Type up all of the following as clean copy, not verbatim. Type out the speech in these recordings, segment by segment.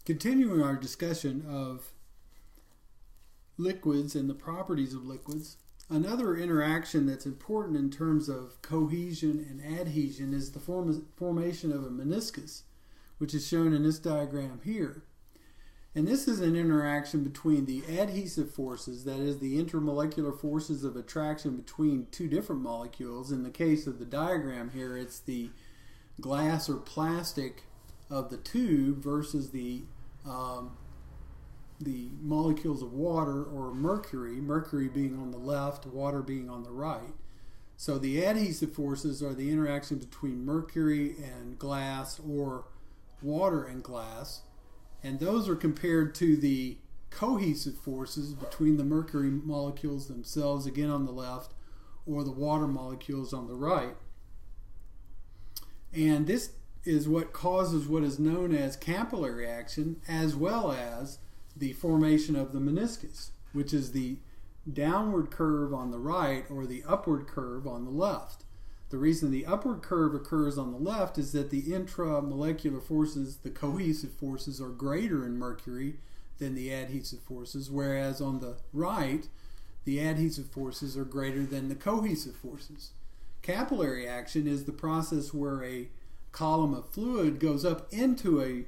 Continuing our discussion of liquids and the properties of liquids, another interaction that's important in terms of cohesion and adhesion is the formation of a meniscus, which is shown in this diagram here. And this is an interaction between the adhesive forces, that is the intermolecular forces of attraction between two different molecules. In the case of the diagram here, it's the glass or plastic of the tube versus the molecules of water or mercury being on the left, water being on the right. So the adhesive forces are the interaction between mercury and glass or water and glass. And those are compared to the cohesive forces between the mercury molecules themselves, again on the left, or the water molecules on the right. And this is what causes what is known as capillary action, as well as the formation of the meniscus, which is the downward curve on the right or the upward curve on the left. The reason the upward curve occurs on the left is that the intramolecular forces, the cohesive forces, are greater in mercury than the adhesive forces, whereas on the right, the adhesive forces are greater than the cohesive forces. Capillary action is the process where a column of fluid goes up into a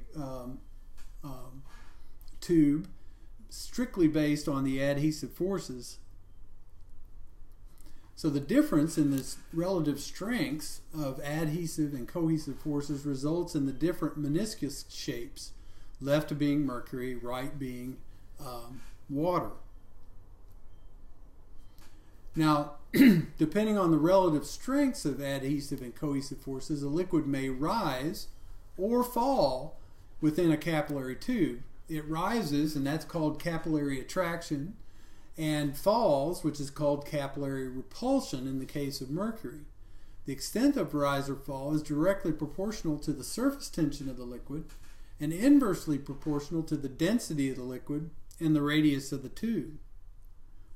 tube strictly based on the adhesive forces. So the difference in the relative strengths of adhesive and cohesive forces results in the different meniscus shapes, left being mercury, right being water. Now, depending on the relative strengths of adhesive and cohesive forces, a liquid may rise or fall within a capillary tube. It rises, and that's called capillary attraction, and falls, which is called capillary repulsion in the case of mercury. The extent of rise or fall is directly proportional to the surface tension of the liquid and inversely proportional to the density of the liquid and the radius of the tube,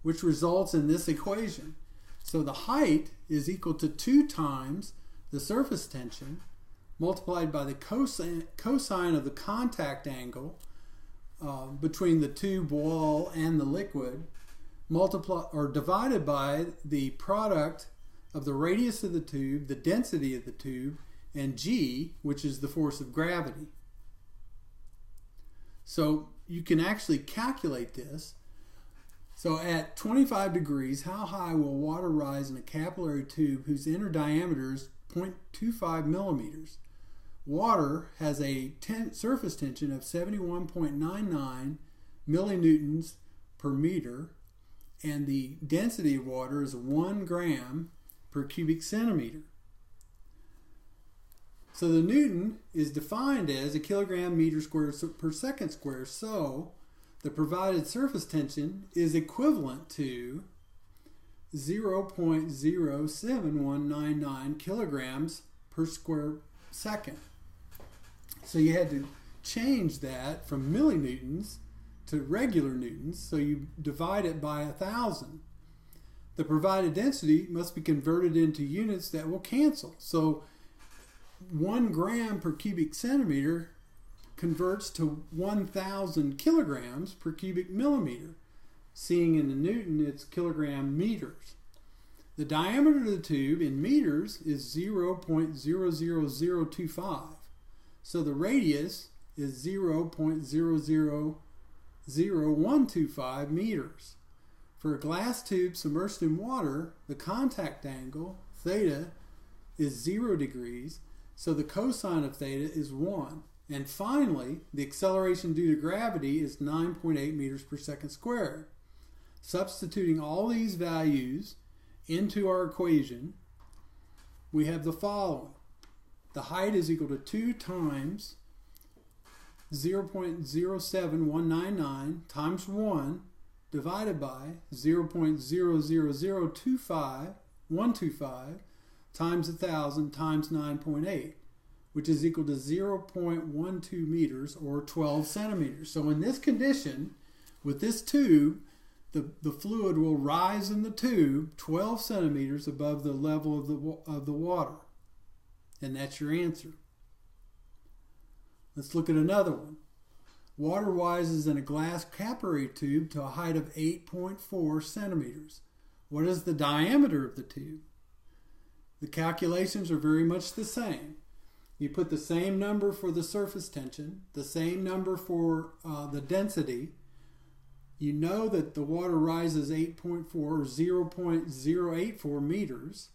which results in this equation. So the height is equal to 2 times the surface tension multiplied by the cosine of the contact angle between the tube wall and the liquid, divided by the product of the radius of the tube, the density of the tube, and G, which is the force of gravity. So you can actually calculate this. So at 25 degrees, how high will water rise in a capillary tube whose inner diameter is 0.25 millimeters? Water has a surface tension of 71.99 millinewtons per meter, and the density of water is 1 gram per cubic centimeter. So the Newton is defined as a kilogram meter square per second square. So the provided surface tension is equivalent to 0.07199 kilograms per square second. So you had to change that from millinewtons to regular newtons, so you divide it by 1,000. The provided density must be converted into units that will cancel. So 1 gram per cubic centimeter converts to 1,000 kilograms per cubic millimeter. Seeing in the Newton, it's kilogram meters. The diameter of the tube in meters is 0.00025. So the radius is 0.000125 meters. For a glass tube submerged in water, the contact angle, theta, is 0 degrees, so the cosine of theta is 1. And finally, the acceleration due to gravity is 9.8 meters per second squared. Substituting all these values into our equation, we have the following. The height is equal to 2 times 0.07199 times 1 divided by 0.00025125 times 1,000 times 9.8, which is equal to 0.12 meters or 12 centimeters. So in this condition, with this tube, the fluid will rise in the tube 12 centimeters above the level of the water. And that's your answer. Let's look at another one. water rises in a glass capillary tube to a height of 8.4 centimeters. What is the diameter of the tube? The calculations are very much the same. You put the same number for the surface tension, the same number for the density. You know that the water rises 8.4 or 0.084 meters.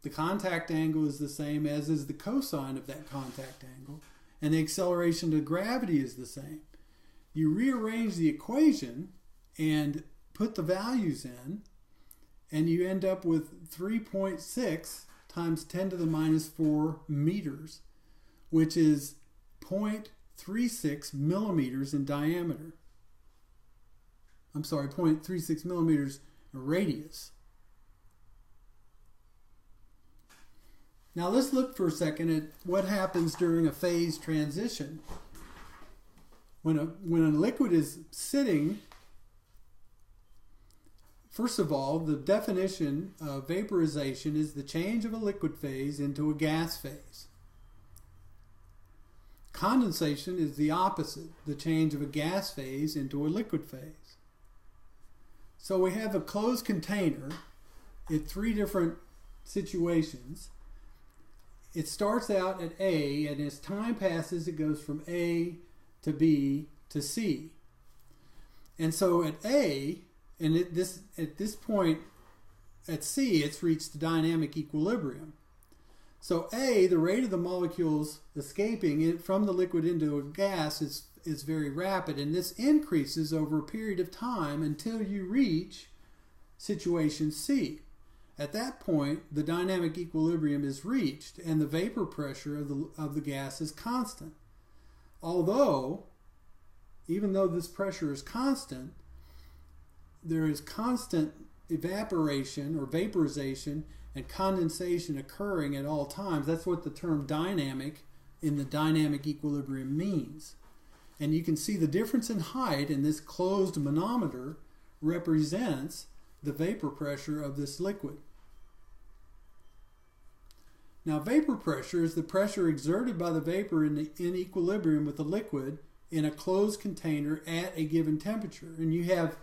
The contact angle is the same as is the cosine of that contact angle, and the acceleration to gravity is the same. You rearrange the equation and put the values in, and you end up with 3.6 times 10 to the minus 4 meters, which is 0.36 millimeters in diameter. I'm sorry, 0.36 millimeters radius. Now let's look for a second at what happens during a phase transition. When a liquid is sitting, first of all, the definition of vaporization is the change of a liquid phase into a gas phase. Condensation is the opposite, the change of a gas phase into a liquid phase. So we have a closed container in three different situations. It starts out at A, and as time passes, it goes from A to B to C. And so at A, and at this point at C, it's reached dynamic equilibrium. So A, the rate of the molecules escaping from the liquid into a gas is very rapid, and this increases over a period of time until you reach situation C. At that point, the dynamic equilibrium is reached, and the vapor pressure of the gas is constant. Even though this pressure is constant, there is constant evaporation or vaporization and condensation occurring at all times. That's what the term dynamic in the dynamic equilibrium means. And you can see the difference in height in this closed manometer represents the vapor pressure of this liquid. Now, vapor pressure is the pressure exerted by the vapor in equilibrium with the liquid in a closed container at a given temperature. And you have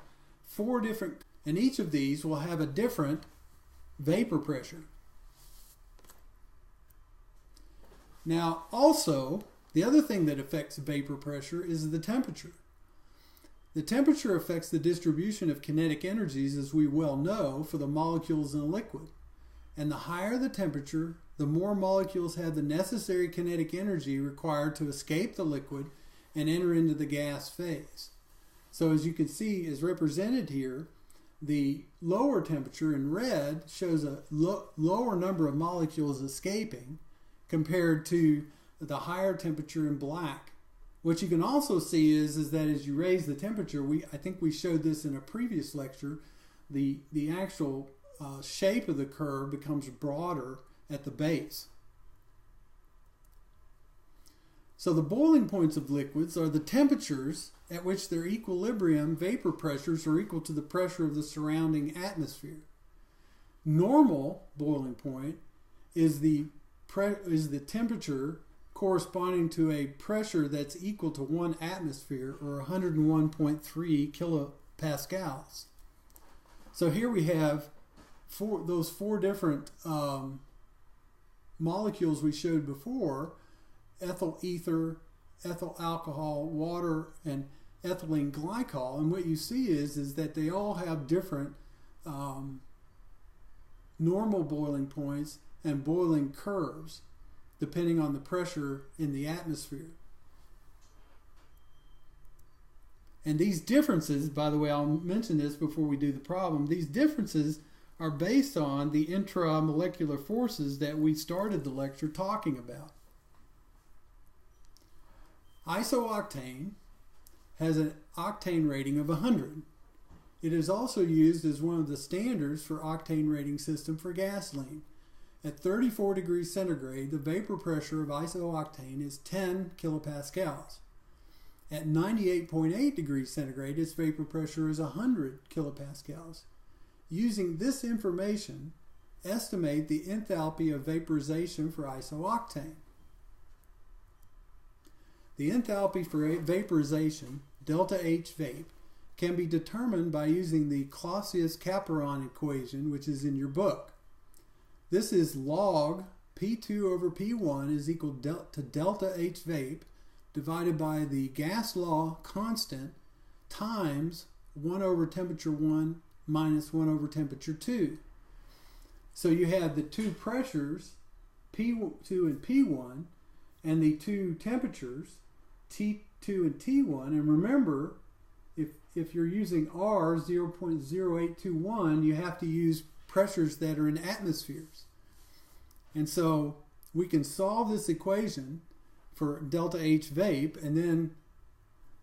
four different, and each of these will have a different vapor pressure. Now, also, the other thing that affects vapor pressure is the temperature. The temperature affects the distribution of kinetic energies, as we well know, for the molecules in a liquid. And the higher the temperature, the more molecules have the necessary kinetic energy required to escape the liquid and enter into the gas phase. So as you can see, as represented here, the lower temperature in red shows a lower number of molecules escaping compared to the higher temperature in black. What you can also see is that as you raise the temperature, I think we showed this in a previous lecture, the actual shape of the curve becomes broader at the base. So the boiling points of liquids are the temperatures at which their equilibrium vapor pressures are equal to the pressure of the surrounding atmosphere. Normal boiling point is the temperature corresponding to a pressure that's equal to 1 atmosphere, or 101.3 kilopascals. So here we have those four different molecules we showed before: ethyl ether, ethyl alcohol, water, and ethylene glycol. And what you see is that they all have different normal boiling points and boiling curves depending on the pressure in the atmosphere. And these differences, by the way, I'll mention this before we do the problem, these differences are based on the intramolecular forces that we started the lecture talking about. Isooctane has an octane rating of 100. It is also used as one of the standards for octane rating system for gasoline. At 34 degrees centigrade, the vapor pressure of isooctane is 10 kilopascals. At 98.8 degrees centigrade, its vapor pressure is 100 kilopascals. Using this information, estimate the enthalpy of vaporization for isooctane. The enthalpy for vaporization, delta H vape, can be determined by using the Clausius-Capron equation, which is in your book. This is log P2 over P1 is equal to delta H vape divided by the gas law constant times 1 over temperature 1 minus 1 over temperature 2. So you have the two pressures, P2 and P1, and the two temperatures, T2 and T1. And remember, if you're using R 0.0821, you have to use pressures that are in atmospheres. And so we can solve this equation for delta H vape, and then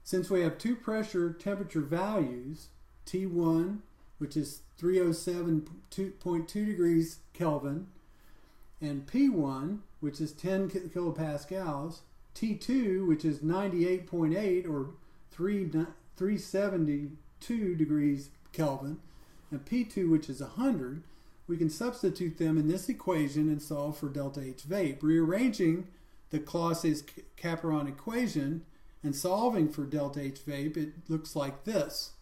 since we have two pressure temperature values, T1, which is 307.2 degrees Kelvin, and P1, which is 10 kilopascals, T2, which is 98.8 or 372 degrees Kelvin, and P2, which is 100, we can substitute them in this equation and solve for delta H vape. Rearranging the Clausius-Capron equation and solving for delta H vape, it looks like this.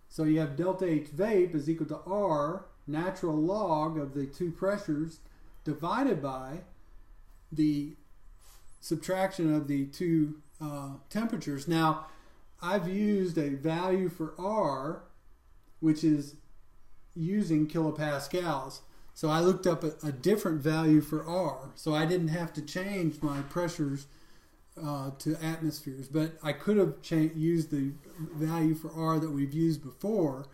So you have delta H vape is equal to R, natural log of the two pressures, divided by the subtraction of the two temperatures. Now, I've used a value for R, which is using kilopascals. So I looked up a different value for R. So I didn't have to change my pressures to atmospheres. But I could have used the value for R that we've used before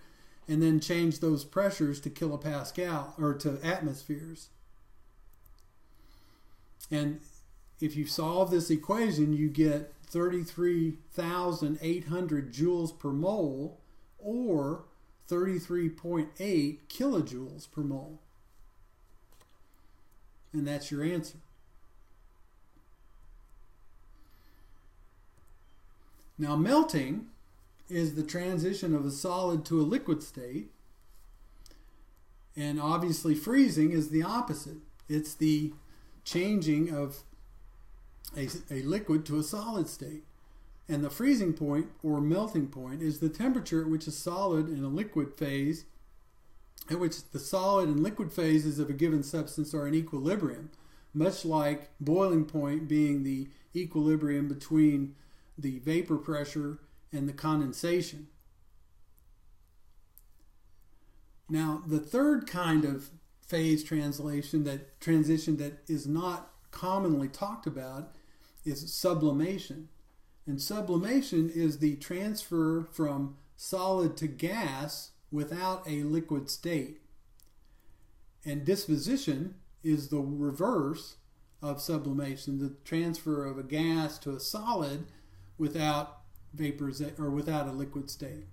and then change those pressures to kilopascal or to atmospheres. And if you solve this equation, you get 33,800 joules per mole, or 33.8 kilojoules per mole. And that's your answer. Now, melting is the transition of a solid to a liquid state. And obviously freezing is the opposite. It's the changing of a liquid to a solid state. And the freezing point or melting point is the temperature at which a solid and a liquid phase, at which the solid and liquid phases of a given substance are in equilibrium, much like boiling point being the equilibrium between the vapor pressure and the condensation. Now, the third kind of phase transition that is not commonly talked about is sublimation. And sublimation is the transfer from solid to gas without a liquid state. And disposition is the reverse of sublimation, the transfer of a gas to a solid without without a liquid state.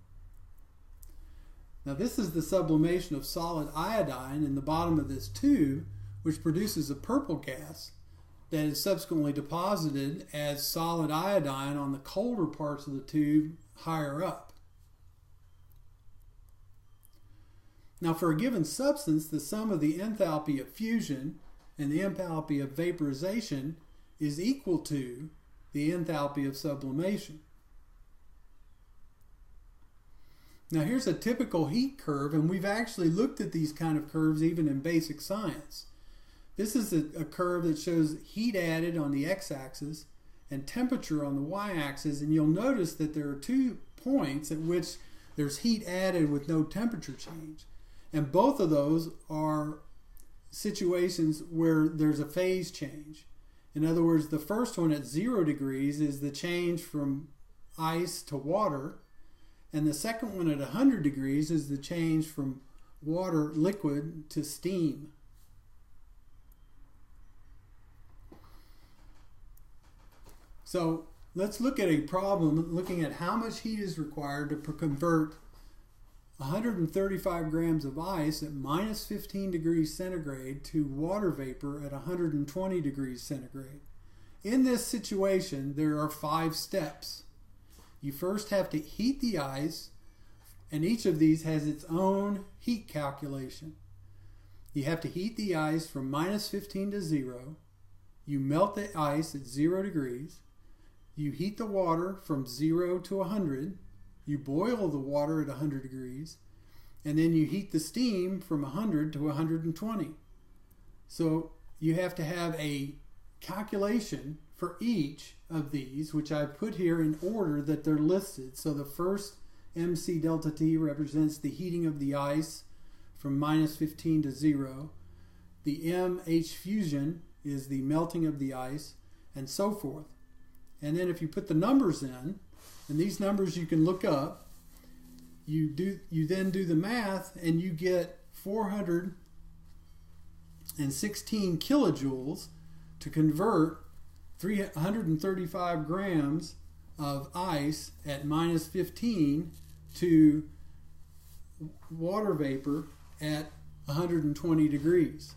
Now, this is the sublimation of solid iodine in the bottom of this tube, which produces a purple gas that is subsequently deposited as solid iodine on the colder parts of the tube higher up. Now, for a given substance, the sum of the enthalpy of fusion and the enthalpy of vaporization is equal to the enthalpy of sublimation. Now, here's a typical heat curve, and we've actually looked at these kind of curves even in basic science. This is a curve that shows heat added on the x-axis and temperature on the y-axis, and you'll notice that there are 2 points at which there's heat added with no temperature change. And both of those are situations where there's a phase change. In other words, the first one at 0 degrees is the change from ice to water, and the second one at 100 degrees is the change from water liquid to steam. So let's look at a problem looking at how much heat is required to convert 135 grams of ice at minus 15 degrees centigrade to water vapor at 120 degrees centigrade. In this situation, there are 5 steps. You first have to heat the ice, and each of these has its own heat calculation. You have to heat the ice from minus 15 to 0. You melt the ice at 0 degrees. you heat the water from 0 to 100, you boil the water at 100 degrees, and then you heat the steam from 100 to 120. So you have to have a calculation for each of these, which I put here in order that they're listed. So the first MC delta T represents the heating of the ice from minus 15 to 0. The MH fusion is the melting of the ice, and so forth. And then if you put the numbers in, and these numbers you can look up, you then do the math, and you get 416 kilojoules to convert 135 grams of ice at minus 15 to water vapor at 120 degrees.